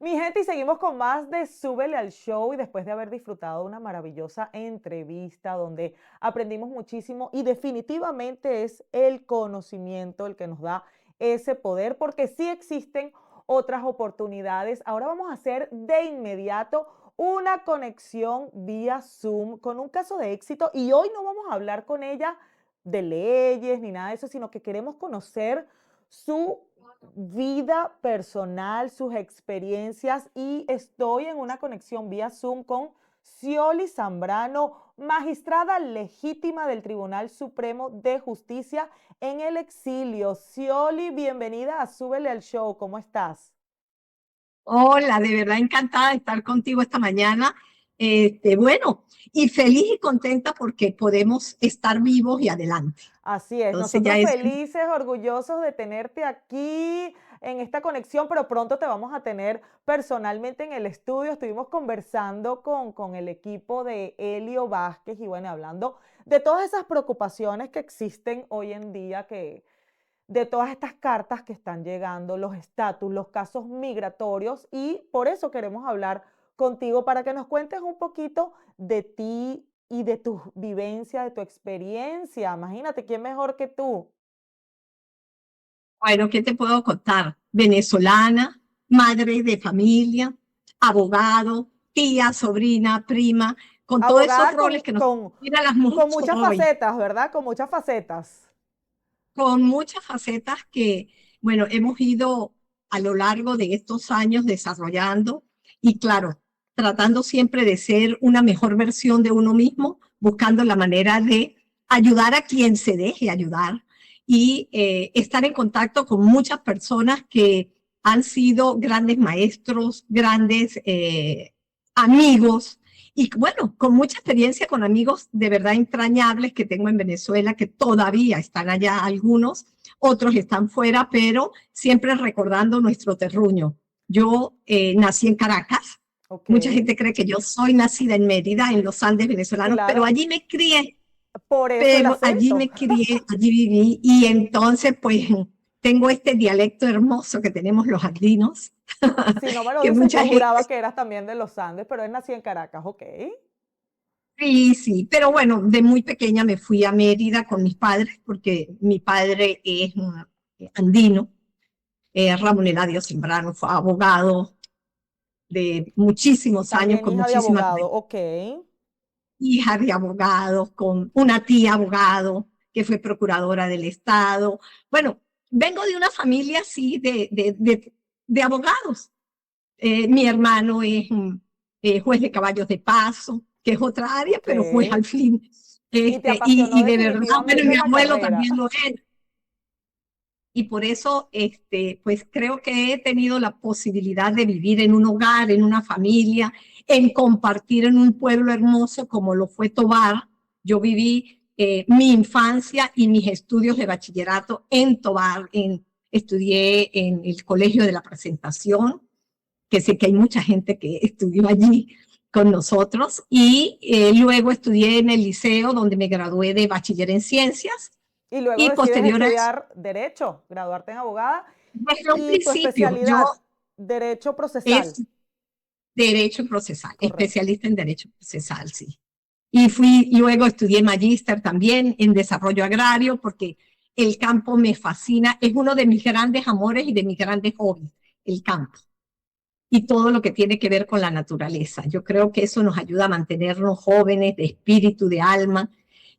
Mi gente, y seguimos con más de Súbele al Show y después de haber disfrutado una maravillosa entrevista donde aprendimos muchísimo y definitivamente es el conocimiento el que nos da ese poder porque sí existen otras oportunidades. Ahora vamos a hacer de inmediato una conexión vía Zoom con un caso de éxito y hoy no vamos a hablar con ella de leyes ni nada de eso, sino que queremos conocer su vida personal, sus experiencias y estoy en una conexión vía Zoom con Scioli Zambrano, magistrada legítima del Tribunal Supremo de Justicia en el exilio. Scioli, bienvenida a Súbele al Show, ¿cómo estás? Hola, de verdad encantada de estar contigo esta mañana. Bueno, y feliz y contenta porque podemos estar vivos y adelante. Así es, Entonces ya nosotros es, felices, orgullosos de tenerte aquí en esta conexión, pero pronto te vamos a tener personalmente en el estudio. Estuvimos conversando con el equipo de Elio Vázquez y bueno, hablando de todas esas preocupaciones que existen hoy en día, que de todas estas cartas que están llegando, los estatus, los casos migratorios y por eso queremos hablar contigo para que nos cuentes un poquito de ti y de tu vivencia, de tu experiencia. Imagínate, ¿quién mejor que tú? bueno, ¿qué te puedo contar? Venezolana, madre de familia, abogado, tía, sobrina, prima, con todos esos Abogada roles que nos mira las con mujeres muchas hoy, facetas, ¿verdad? Con muchas facetas. con muchas facetas que, bueno, hemos ido a lo largo de estos años desarrollando y claro, tratando siempre de ser una mejor versión de uno mismo, buscando la manera de ayudar a quien se deje ayudar y estar en contacto con muchas personas que han sido grandes maestros, grandes amigos y bueno, con mucha experiencia con amigos de verdad entrañables que tengo en Venezuela, que todavía están allá algunos, otros están fuera, pero siempre recordando nuestro terruño. Yo nací en Caracas. Ok, Mucha gente cree que yo soy nacida en Mérida, en los Andes venezolanos, pero claro, allí me crié, por eso el acento. allí viví y entonces pues tengo este dialecto hermoso que tenemos los andinos, Si no me lo que dices, mucha yo juraba gente. que eras también de los Andes, pero él nació en Caracas, ok. Sí, sí, pero bueno, de muy pequeña me fui a Mérida con mis padres, porque mi padre es andino, Ramón Eladio Sembrano, fue abogado de muchísimos años, También con hija de muchísimas abogado, ok. hijas de abogados, con una tía abogado que fue procuradora del Estado. Bueno, vengo de una familia así de abogados. Mi hermano es juez de caballos de paso, que es otra área, Ok. pero juez al fin. Y te apasionó Y de verdad, bueno, definitivamente mi la abuelo carrera. también lo es. Y por eso, pues creo que he tenido la posibilidad de vivir en un hogar, en una familia, en compartir en un pueblo hermoso como lo fue Tovar. Yo viví mi infancia y mis estudios de bachillerato en Tovar. Estudié en el Colegio de la Presentación, que sé que hay mucha gente que estudió allí con nosotros, y luego estudié en el liceo donde me gradué de bachiller en ciencias, Y luego y decides posterior a eso, estudiar Derecho, graduarte en abogada desde un y tu principio, especialidad, Derecho Procesal. es derecho procesal, Correcto. especialista en derecho procesal, sí. Y fui, luego estudié magíster también en desarrollo agrario porque el campo me fascina, es uno de mis grandes amores y de mis grandes hobbies, el campo y todo lo que tiene que ver con la naturaleza. Yo creo que eso nos ayuda a mantenernos jóvenes de espíritu, de alma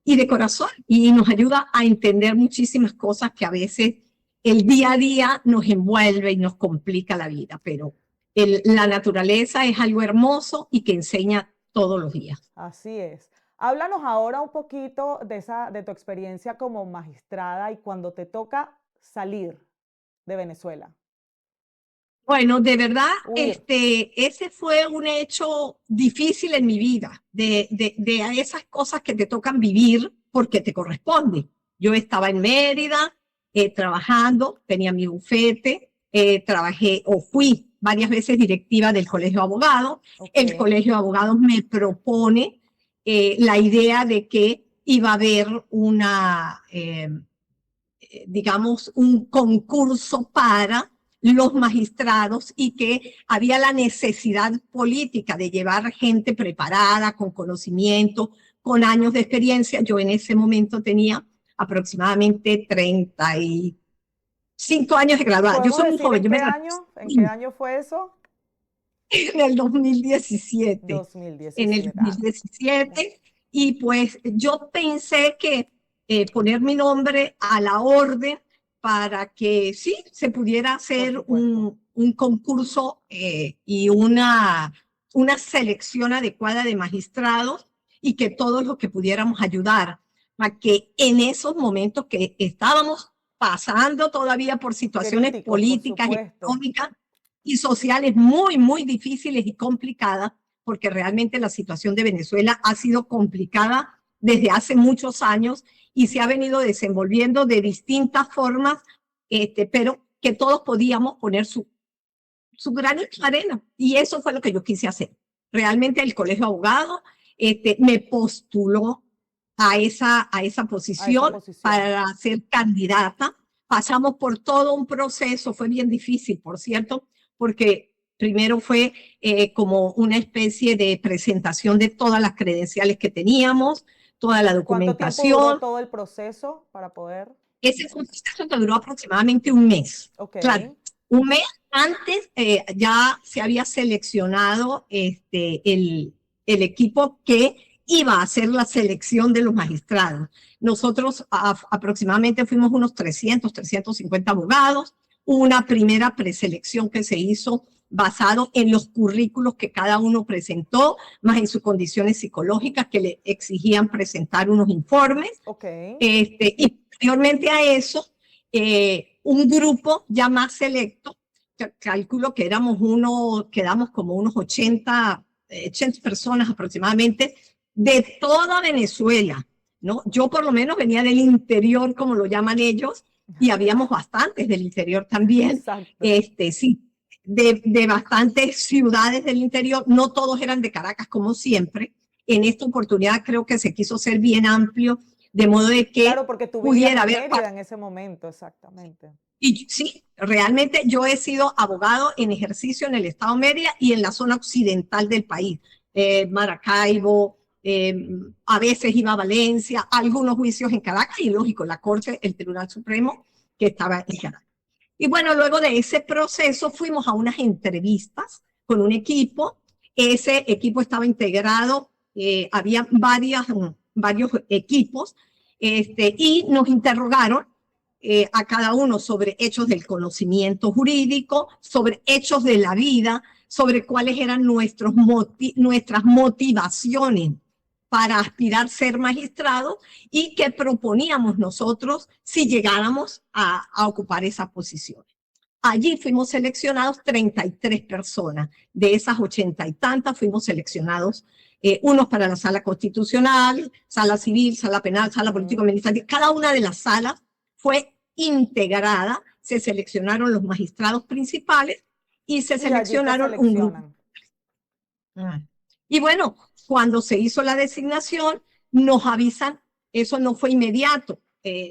y de corazón y nos ayuda a entender muchísimas cosas que a veces el día a día nos envuelve y nos complica la vida, pero la naturaleza es algo hermoso y que enseña todos los días. Así es. Háblanos ahora un poquito de tu experiencia como magistrada y cuando te toca salir de Venezuela, Bueno, de verdad, huir. ese fue un hecho difícil en mi vida, de esas cosas que te tocan vivir porque te corresponde. Yo estaba en Mérida trabajando, tenía mi bufete, trabajé o fui varias veces directiva del Colegio de Abogados. Ok. El Colegio de Abogados me propone la idea de que iba a haber digamos, un concurso para los magistrados y que había la necesidad política de llevar gente preparada, con conocimiento, con años de experiencia. Yo en ese momento tenía aproximadamente 35 años de graduada. Yo ¿Podemos soy muy decir joven, en yo qué me gradué año? ¿En qué año fue eso? en el 2017, en el 2017. 2017, y pues yo pensé que poner mi nombre a la orden para que sí se pudiera Por hacer supuesto. un concurso y una selección adecuada de magistrados y que todos los que pudiéramos ayudar a que en esos momentos que estábamos pasando todavía por situaciones Críticos, por políticas y supuesto. económicas y sociales muy, muy difíciles y complicadas, porque realmente la situación de Venezuela ha sido complicada desde hace muchos años y se ha venido desenvolviendo de distintas formas, pero que todos podíamos poner su granito de arena. Y eso fue lo que yo quise hacer. Realmente el Colegio de Abogados me postuló a esa A esa posición posición. para ser candidata. Pasamos por todo un proceso, fue bien difícil, por cierto, porque primero fue como una especie de presentación de todas las credenciales que teníamos, toda la ¿Cuánto tiempo duró documentación. todo el proceso para poder? Ese fue un proceso que duró aproximadamente un mes. Ok. Claro, un mes antes ya se había seleccionado el equipo que iba a hacer la selección de los magistrados. Nosotros aproximadamente fuimos unos 350 abogados, una primera preselección que se hizo basado en los currículos que cada uno presentó, más en sus condiciones psicológicas que le exigían presentar unos informes. Ok. Y posteriormente a eso, un grupo ya más selecto, calculo que quedamos como unos 80 personas aproximadamente, de toda Venezuela, ¿no? Yo por lo menos venía del interior, como lo llaman ellos, y habíamos bastantes del interior también, Exacto. sí, de bastantes ciudades del interior, no todos eran de Caracas como siempre. En esta oportunidad creo que se quiso ser bien amplio de modo de Claro, que porque tú vivías pudiera en haber. Mérida en ese momento, exactamente. Y sí, realmente yo he sido abogado en ejercicio en el estado Mérida y en la zona occidental del país, Maracaibo, a veces iba a Valencia, algunos juicios en Caracas y lógico, la Corte, el Tribunal Supremo que estaba en Caracas. Y bueno, luego de ese proceso fuimos a unas entrevistas con un equipo. Ese equipo estaba integrado, había varios equipos, y nos interrogaron a cada uno sobre hechos del conocimiento jurídico, sobre hechos de la vida, sobre cuáles eran nuestras motivaciones para aspirar a ser magistrados y qué proponíamos nosotros si llegáramos a ocupar esa posición. Allí fuimos seleccionados 33 personas. De esas 80 y tantas fuimos seleccionados unos para la sala constitucional, sala civil, sala penal, sala político-administrativa. Cada una de las salas fue integrada, se seleccionaron los magistrados principales y se Y allí te seleccionaron un grupo. seleccionan. Y bueno, cuando se hizo la designación, nos avisan, eso no fue inmediato,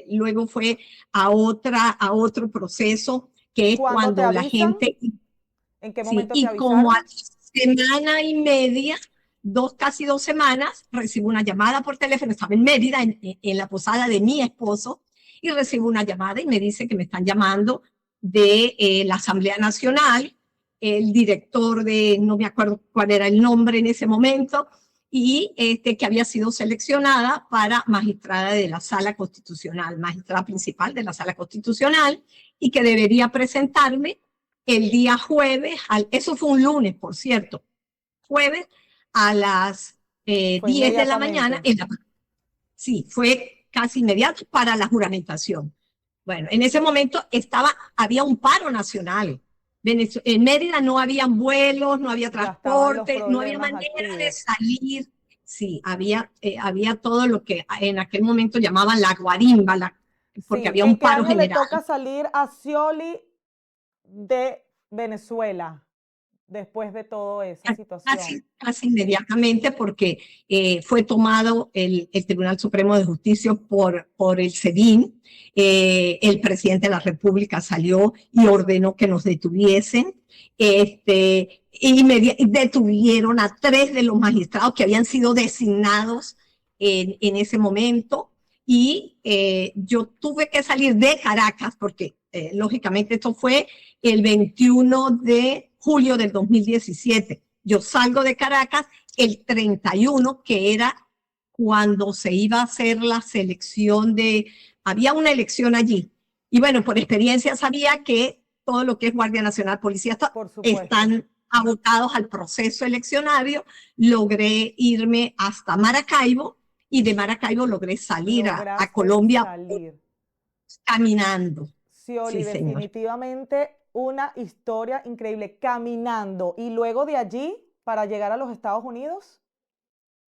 luego fue a otro proceso, que es ¿Cuándo te cuando la avisan? gente, ¿En qué sí, momento te y como a avisaron? semana y media, casi 2 semanas, recibo una llamada por teléfono, estaba en Mérida, en la posada de mi esposo, y recibo una llamada y me dice que me están llamando de la Asamblea Nacional, el director no me acuerdo cuál era el nombre en ese momento, y que había sido seleccionada para magistrada de la Sala Constitucional, magistrada principal de la Sala Constitucional, y que debería presentarme el día jueves, eso fue un lunes, por cierto, jueves a las Fue 10 de la mañana, inmediatamente. sí, fue casi inmediato para la juramentación. Bueno, en ese momento había un paro nacional. En Mérida no había vuelos, no había Ya estaban los transporte, no había problemas manera de activos. salir. Sí, había todo lo que en aquel momento llamaban la guarimba, porque Sí, había ¿en un qué paro año le general. toca salir a Scioli de Venezuela? después de toda esa situación. Casi inmediatamente porque fue tomado el Tribunal Supremo de Justicia por el SEBIN. El presidente de la República salió y ordenó que nos detuviesen. Y detuvieron a 3 de los magistrados que habían sido designados en ese momento. Y yo tuve que salir de Caracas porque, lógicamente, esto fue el 21 de julio del 2017. Yo salgo de Caracas el 31, que era cuando se iba a hacer la selección había una elección allí. Y bueno, por experiencia sabía que todo lo que es Guardia Nacional, Policía, Por supuesto. están abocados al proceso eleccionario. Logré irme hasta Maracaibo y de Maracaibo logré salir a Lograste Colombia salir. caminando. Sí, Scioli, señor. definitivamente una historia increíble, caminando. Y luego de allí, para llegar a los Estados Unidos.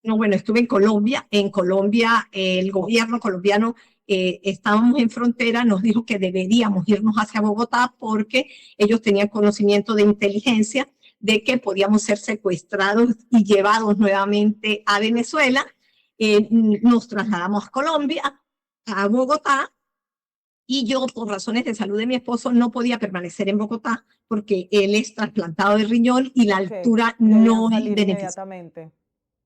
No, bueno, estuve en Colombia. En Colombia, el gobierno colombiano, estábamos en frontera, nos dijo que deberíamos irnos hacia Bogotá porque ellos tenían conocimiento de inteligencia de que podíamos ser secuestrados y llevados nuevamente a Venezuela. Nos trasladamos a Colombia, a Bogotá, y yo, por razones de salud de mi esposo, no podía permanecer en Bogotá porque él es trasplantado de riñón y la Ok, altura debían no salir beneficia. inmediatamente.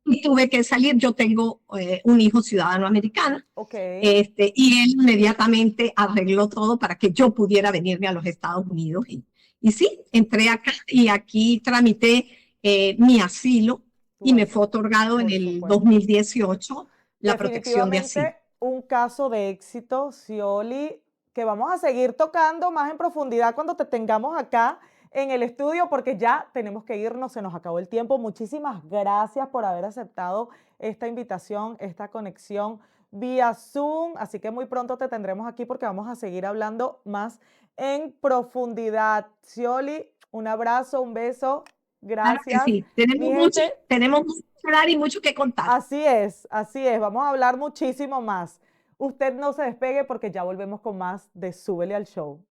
Y tuve que salir. Yo tengo un hijo ciudadano americano, Ok, y él inmediatamente arregló todo para que yo pudiera venirme a los Estados Unidos. Y sí, entré acá y aquí tramité mi asilo tu y me fue así, otorgado en por el supuesto. 2018 la protección de asilo. Definitivamente un caso de éxito, Scioli, que vamos a seguir tocando más en profundidad cuando te tengamos acá en el estudio, porque ya tenemos que irnos, se nos acabó el tiempo. Muchísimas gracias por haber aceptado esta invitación, esta conexión vía Zoom. Así que muy pronto te tendremos aquí porque vamos a seguir hablando más en profundidad. Scioli, un abrazo, un beso. Claro que Gracias. sí, Mi gente, tenemos mucho que hablar y mucho que contar. así es, así es. Vamos a hablar muchísimo más. Usted no se despegue porque ya volvemos con más de Súbele al Show.